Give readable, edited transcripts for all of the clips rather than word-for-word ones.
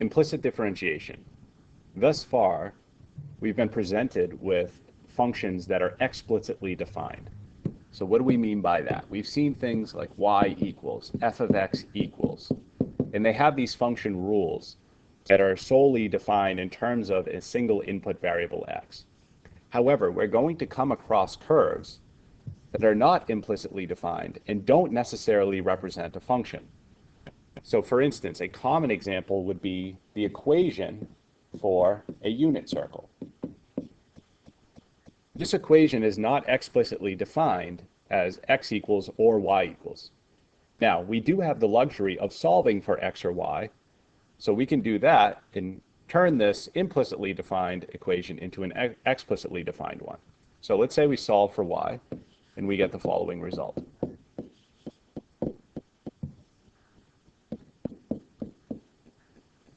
Implicit differentiation. Thus far, we've been presented with functions that are explicitly defined. So what do we mean by that? We've seen things like y equals, f of x equals, and they have these function rules that are solely defined in terms of a single input variable x. However, we're going to come across curves that are not implicitly defined and don't necessarily represent a function. So for instance, a common example would be the equation for a unit circle. This equation is not explicitly defined as x equals or y equals. Now, we do have the luxury of solving for x or y, so we can do that and turn this implicitly defined equation into an explicitly defined one. So let's say we solve for y, and we get the following result.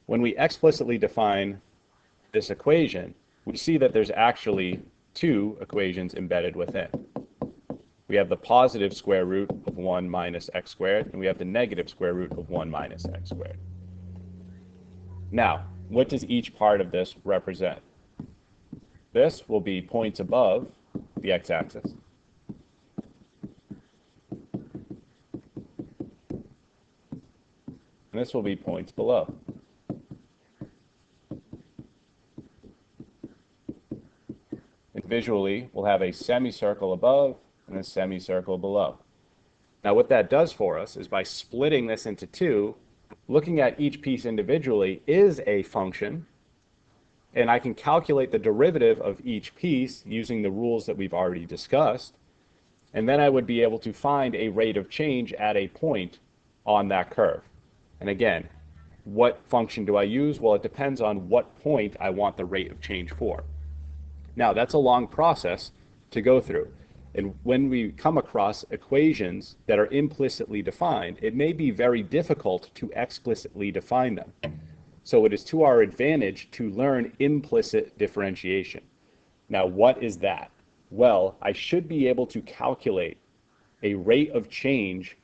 When we explicitly define this equation, we see that there's actually two equations embedded within. We have the positive square root of 1 minus x squared, and we have the negative square root of 1 minus x squared. Now, what does each part of this represent? This will be points above the x-axis. And this will be points below. And visually, we'll have a semicircle above and a semicircle below. Now what that does for us is by splitting this into two, looking at each piece individually is a function, and I can calculate the derivative of each piece using the rules that we've already discussed, and then I would be able to find a rate of change at a point on that curve. And again, what function do I use? Well, it depends on what point I want the rate of change for. Now, that's a long process to go through. And when we come across equations that are implicitly defined, it may be very difficult to explicitly define them. So it is to our advantage to learn implicit differentiation. Now, what is that? Well, I should be able to calculate a rate of change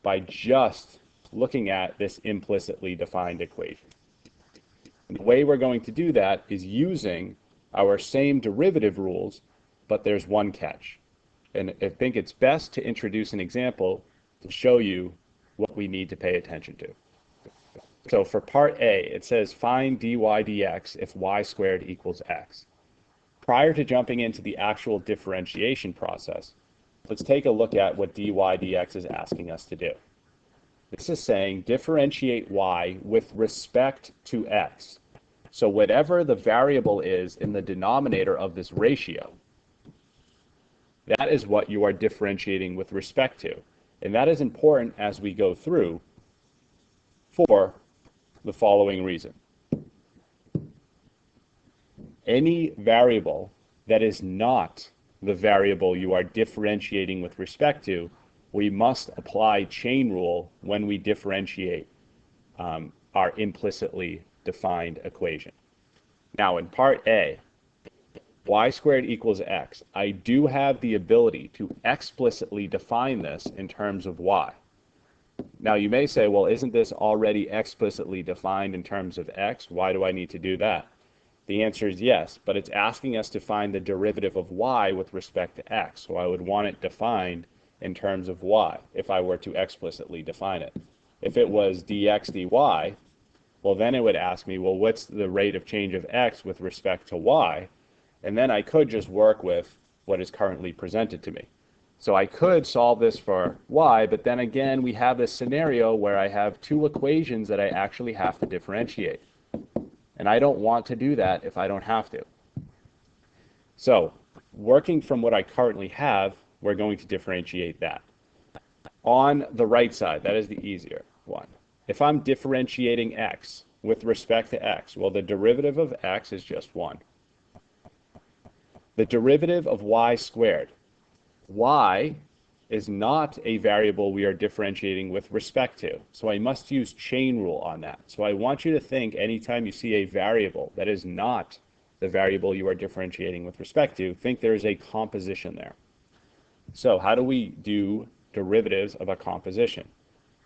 by just looking at this implicitly defined equation. And the way we're going to do that is using our same derivative rules, but there's one catch. And I think it's best to introduce an example to show you what we need to pay attention to. So for part A, it says find dy dx if y squared equals x. Prior to jumping into the actual differentiation process, let's take a look at what dy dx is asking us to do. This is saying differentiate y with respect to x. So whatever the variable is in the denominator of this ratio, that is what you are differentiating with respect to. And that is important as we go through for the following reason. Any variable that is not the variable you are differentiating with respect to, we must apply chain rule when we differentiate our implicitly defined equation. Now in part A, y squared equals x, I do have the ability to explicitly define this in terms of y. Now you may say, well, isn't this already explicitly defined in terms of x? Why do I need to do that? The answer is yes, but it's asking us to find the derivative of y with respect to x. So I would want it defined in terms of y if I were to explicitly define it. If it was dx dy, well then it would ask me, well, what's the rate of change of x with respect to y? And then I could just work with what is currently presented to me. So I could solve this for y, but then again, we have this scenario where I have two equations that I actually have to differentiate. And I don't want to do that if I don't have to. So working from what I currently have, we're going to differentiate that. On the right side, that is the easier one. If I'm differentiating x with respect to x, well, the derivative of x is just 1. The derivative of y squared. Y is not a variable we are differentiating with respect to, so I must use chain rule on that. So I want you to think anytime you see a variable that is not the variable you are differentiating with respect to, think there is a composition there. So how do we do derivatives of a composition?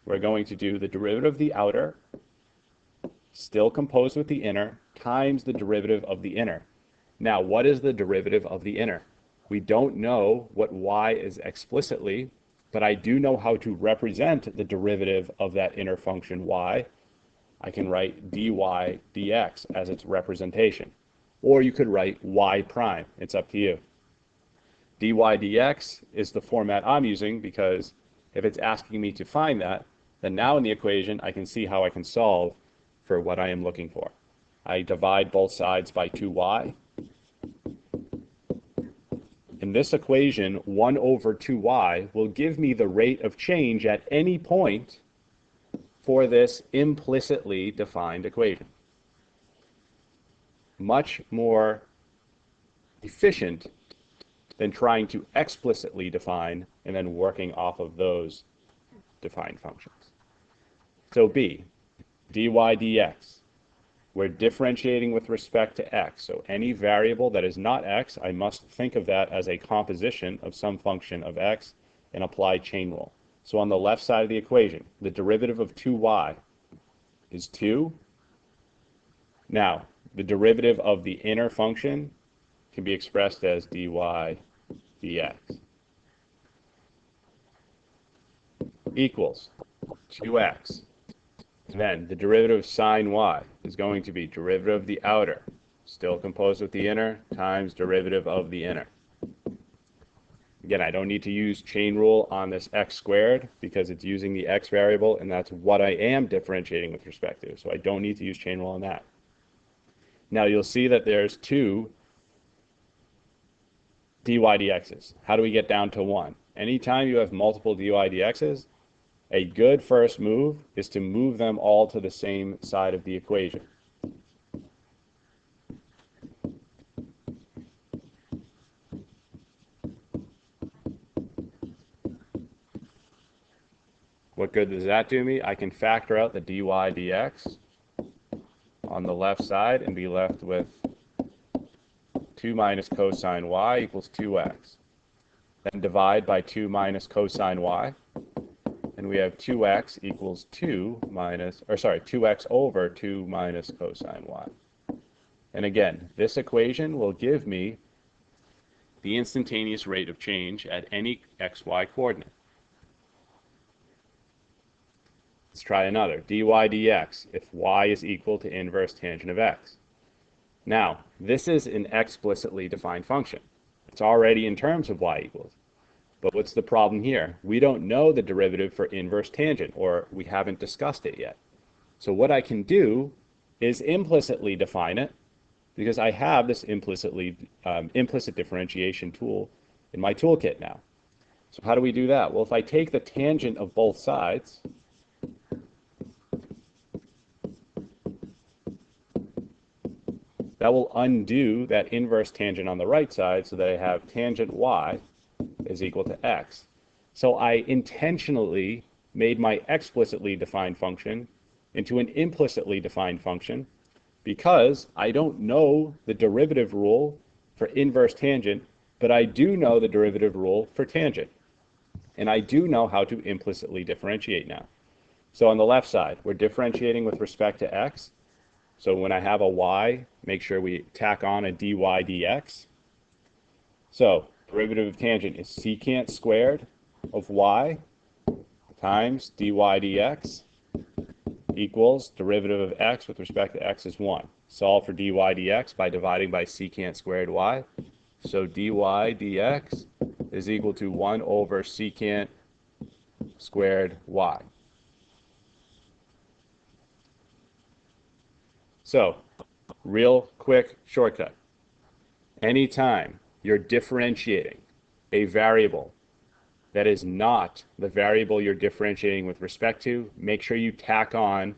We're going to do the derivative of the outer still composed with the inner, times the derivative of the inner. Now, what is the derivative of the inner? We don't know what y is explicitly, but I do know how to represent the derivative of that inner function y. I can write dy dx as its representation. Or you could write y prime. It's up to you. Dy dx is the format I'm using because if it's asking me to find that, then now in the equation I can see how I can solve for what I am looking for. I divide both sides by 2y. In this equation, 1 over 2y will give me the rate of change at any point for this implicitly defined equation. Much more efficient than trying to explicitly define and then working off of those defined functions. So B, dy dx. We're differentiating with respect to x. So any variable that is not x, I must think of that as a composition of some function of x and apply chain rule. So on the left side of the equation, the derivative of 2y is 2. Now, the derivative of the inner function can be expressed as dy dx equals 2x. Then the derivative of sine y is going to be derivative of the outer, still composed with the inner, times derivative of the inner. Again, I don't need to use chain rule on this x squared because it's using the x variable, and that's what I am differentiating with respect to. So I don't need to use chain rule on that. Now you'll see that there's 2 dy dx's. How do we get down to 1? Anytime you have multiple dy dx's, a good first move is to move them all to the same side of the equation. What good does that do me? I can factor out the dy dx on the left side and be left with 2 minus cosine y equals 2x. Then divide by 2 minus cosine y. And we have 2x equals 2x over 2 minus cosine y. And again, this equation will give me the instantaneous rate of change at any xy coordinate. Let's try another. Dy dx if y is equal to inverse tangent of x. Now, this is an explicitly defined function. It's already in terms of y equals. But what's the problem here? We don't know the derivative for inverse tangent, or we haven't discussed it yet. So what I can do is implicitly define it, because I have this implicit differentiation tool in my toolkit now. So how do we do that? Well, if I take the tangent of both sides, that will undo that inverse tangent on the right side so that I have tangent y is equal to x. So I intentionally made my explicitly defined function into an implicitly defined function because I don't know the derivative rule for inverse tangent, but I do know the derivative rule for tangent. And I do know how to implicitly differentiate now. So on the left side, we're differentiating with respect to x. So when I have a y, make sure we tack on a dy dx. So derivative of tangent is secant squared of y times dy dx equals derivative of x with respect to x is 1. Solve for dy dx by dividing by secant squared y. So dy dx is equal to 1 over secant squared y. So, real quick shortcut. Anytime you're differentiating a variable that is not the variable you're differentiating with respect to, make sure you tack on,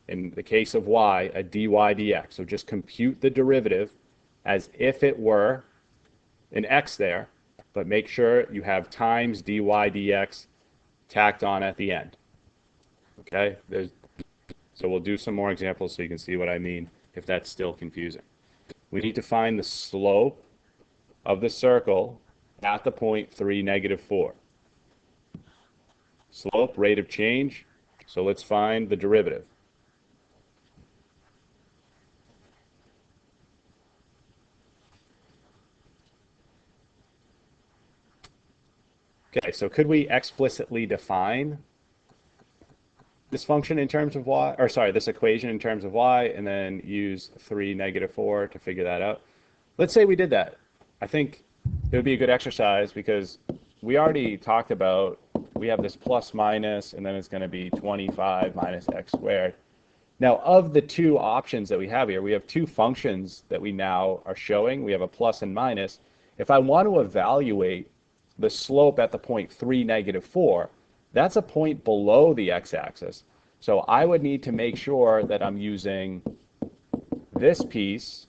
in the case of y, a dy dx. So just compute the derivative as if it were an x there, but make sure you have times dy dx tacked on at the end. Okay? So we'll do some more examples so you can see what I mean if that's still confusing. We need to find the slope of the circle at the point 3, -4. Slope, rate of change. So let's find the derivative. Okay, so could we explicitly define this function in terms of y, or sorry, this equation in terms of y, and then use 3, -4 to figure that out? Let's say we did that. I think it would be a good exercise because we already talked about, we have this plus minus, and then it's going to be 25 minus x squared. Now, of the two options that we have here, we have two functions that we now are showing. We have a plus and minus. If I want to evaluate the slope at the point 3, -4, that's a point below the x-axis. So I would need to make sure that I'm using this piece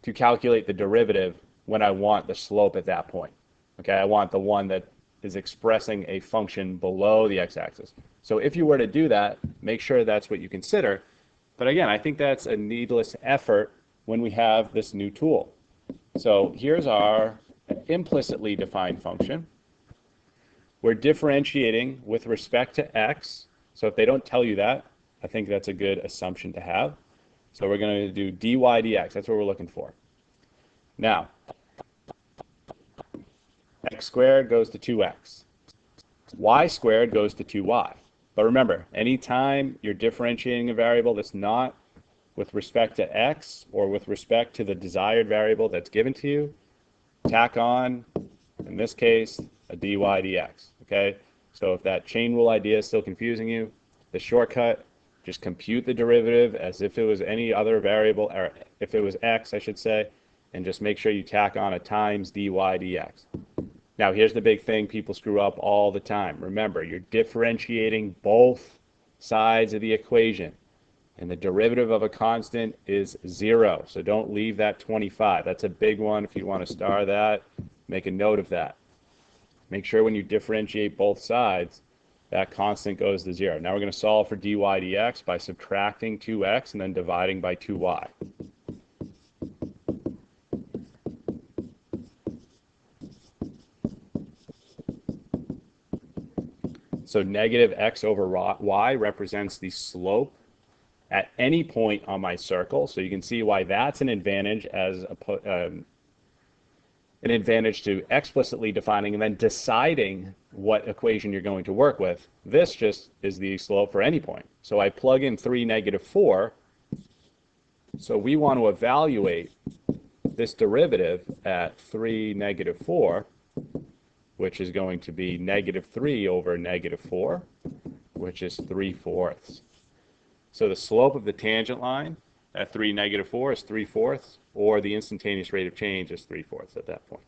to calculate the derivative when I want the slope at that point. Okay, I want the one that is expressing a function below the x-axis. So if you were to do that, make sure that's what you consider. But again, I think that's a needless effort when we have this new tool. So here's our implicitly defined function. We're differentiating with respect to x. So if they don't tell you that, I think that's a good assumption to have. So we're going to do dy dx. That's what we're looking for. Now, x squared goes to 2x. Y squared goes to 2y. But remember, anytime you're differentiating a variable that's not with respect to x or with respect to the desired variable that's given to you, tack on, in this case, a dy dx. Okay? So if that chain rule idea is still confusing you, the shortcut, just compute the derivative as if it was any other variable, or if it was x, I should say, and just make sure you tack on a times dy dx. Now, here's the big thing people screw up all the time. Remember, you're differentiating both sides of the equation, and the derivative of a constant is 0. So don't leave that 25. That's a big one. If you want to star that, make a note of that. Make sure when you differentiate both sides, that constant goes to 0. Now we're going to solve for dy dx by subtracting 2x and then dividing by 2y. So negative x over y represents the slope at any point on my circle. So you can see why that's an advantage as an advantage to explicitly defining and then deciding what equation you're going to work with. This just is the slope for any point. So I plug in 3, -4. So we want to evaluate this derivative at 3, -4, which is going to be -3 over -4, which is 3/4. So the slope of the tangent line at 3, -4 is 3/4, or the instantaneous rate of change is 3/4 at that point.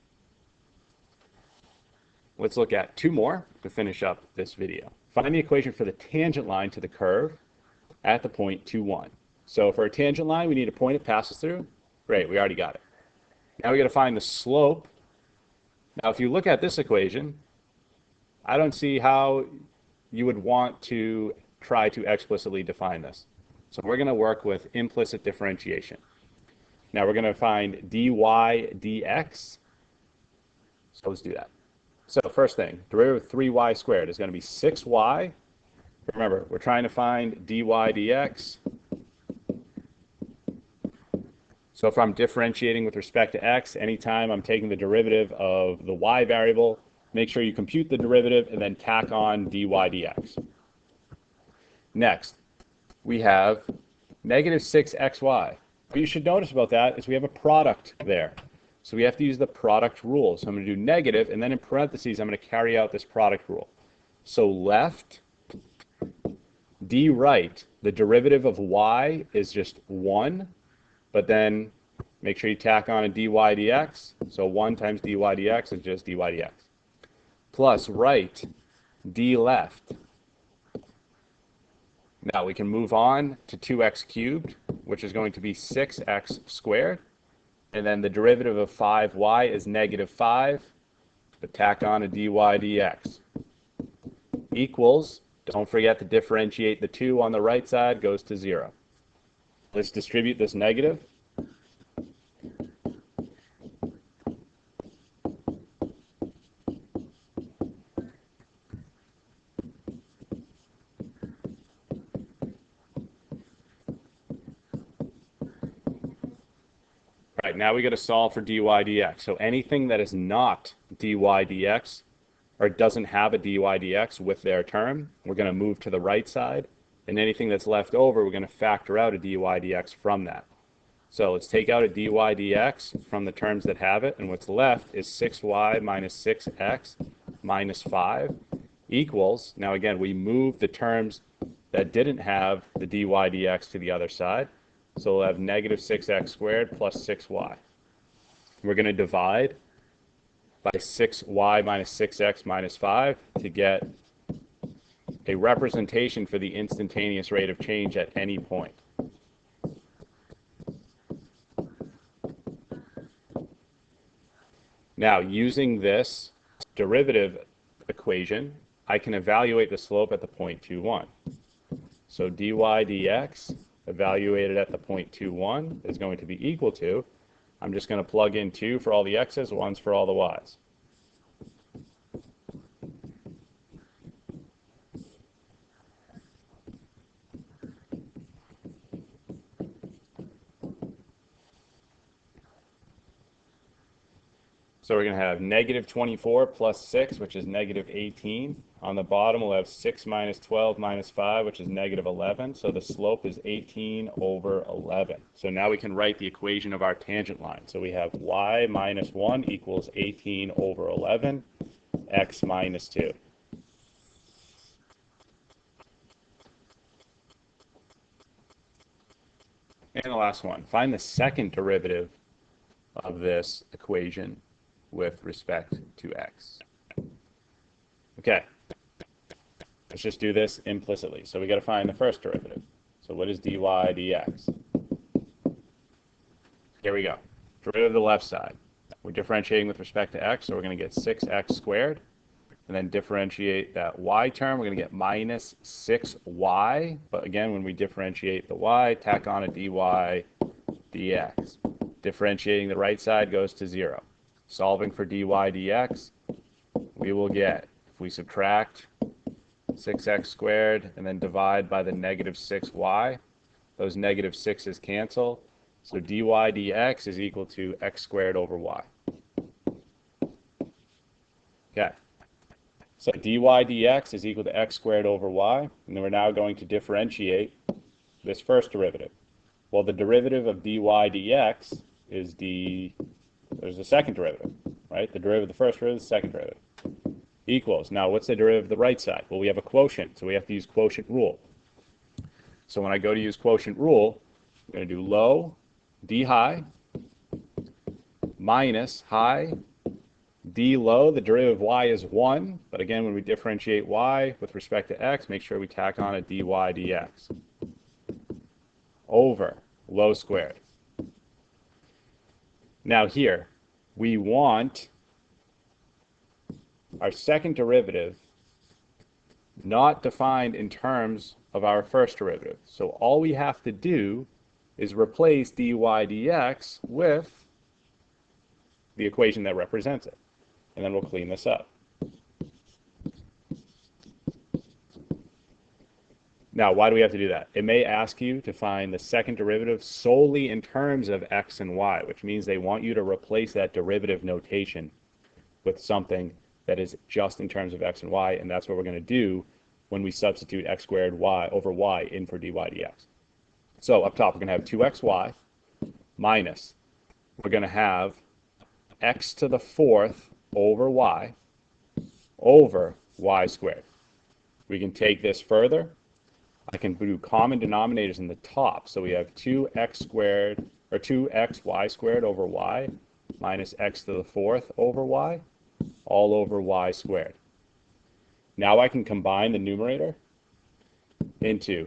Let's look at two more to finish up this video. Find the equation for the tangent line to the curve at the point 2, 1. So for a tangent line, we need a point it passes through. Great, we already got it. Now we got to find the slope. Now, if you look at this equation, I don't see how you would want to try to explicitly define this. So we're going to work with implicit differentiation. Now we're going to find dy dx. So let's do that. So first thing, derivative of 3y squared is going to be 6y. Remember, we're trying to find dy dx. So if I'm differentiating with respect to x, anytime I'm taking the derivative of the y variable, make sure you compute the derivative and then tack on dy dx. Next, we have -6xy. What you should notice about that is we have a product there. So we have to use the product rule. So I'm going to do negative, and then in parentheses, I'm going to carry out this product rule. So left, d right, the derivative of y is just 1. But then make sure you tack on a dy dx. So 1 times dy dx is just dy dx. Plus right, d left. Now we can move on to 2x cubed, which is going to be 6x squared. And then the derivative of 5y is -5. But tack on a dy dx. Equals, don't forget to differentiate the 2 on the right side, goes to 0. Let's distribute this negative. Right, now we got to solve for dy dx. So anything that is not dy dx or doesn't have a dy dx with their term, we're going to move to the right side, and anything that's left over, we're going to factor out a dy dx from that. So let's take out a dy dx from the terms that have it, and what's left is 6y minus 6x minus 5 equals, now again, we move the terms that didn't have the dy dx to the other side, so we'll have negative 6x squared plus 6y. We're going to divide by 6y minus 6x minus 5 to get a representation for the instantaneous rate of change at any point. Now, using this derivative equation, I can evaluate the slope at the point 2, 1. So dy dx evaluated at the point 2, 1 is going to be equal to, I'm just going to plug in 2 for all the x's, 1's for all the y's. So we're going to have negative 24 plus 6, which is negative 18. On the bottom, we'll have 6 minus 12 minus 5, which is negative 11. So the slope is 18 over 11. So now we can write the equation of our tangent line. So we have y minus 1 equals 18 over 11, x minus 2. And the last one, find the second derivative of this equation with respect to x. Okay, let's just do this implicitly. So we got to find the first derivative. So what is dy dx? Here we go. Derivative of the left side. We're differentiating with respect to x, so we're going to get 6x squared. And then differentiate that y term, we're going to get minus 6y. But again, when we differentiate the y, tack on a dy dx. Differentiating the right side goes to 0. Solving for dy dx, we will get, if we subtract 6x squared and then divide by the negative 6y, those negative 6's cancel. So dy dx is equal to x squared over y. Okay. So dy dx is equal to x squared over y, and then we're now going to differentiate this first derivative. Well, the derivative of dy dx is there's the second derivative, right? The derivative of the first derivative is the second derivative. Equals. Now, what's the derivative of the right side? Well, we have a quotient, so we have to use quotient rule. So when I go to use quotient rule, I'm going to do low, d high, minus high, d low. The derivative of y is 1, but again, when we differentiate y with respect to x, make sure we tack on a dy dx. Over low squared. Now here, we want our second derivative not defined in terms of our first derivative. So all we have to do is replace dy dx with the equation that represents it. And then we'll clean this up. Now, why do we have to do that? It may ask you to find the second derivative solely in terms of x and y, which means they want you to replace that derivative notation with something that is just in terms of x and y, and that's what we're going to do when we substitute x squared y over y in for dy dx. So up top, we're going to have 2xy minus, we're going to have x to the fourth over y squared. We can take this further. I can do common denominators in the top. So we have 2x squared, or 2xy squared over y minus x to the fourth over y, all over y squared. Now I can combine the numerator into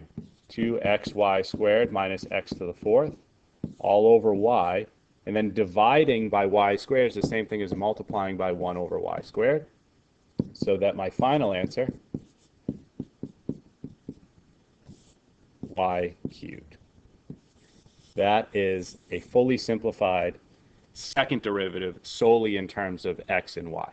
2xy squared minus x to the fourth, all over y, and then dividing by y squared is the same thing as multiplying by 1 over y squared, so that my final answer, y cubed. That is a fully simplified second derivative solely in terms of x and y.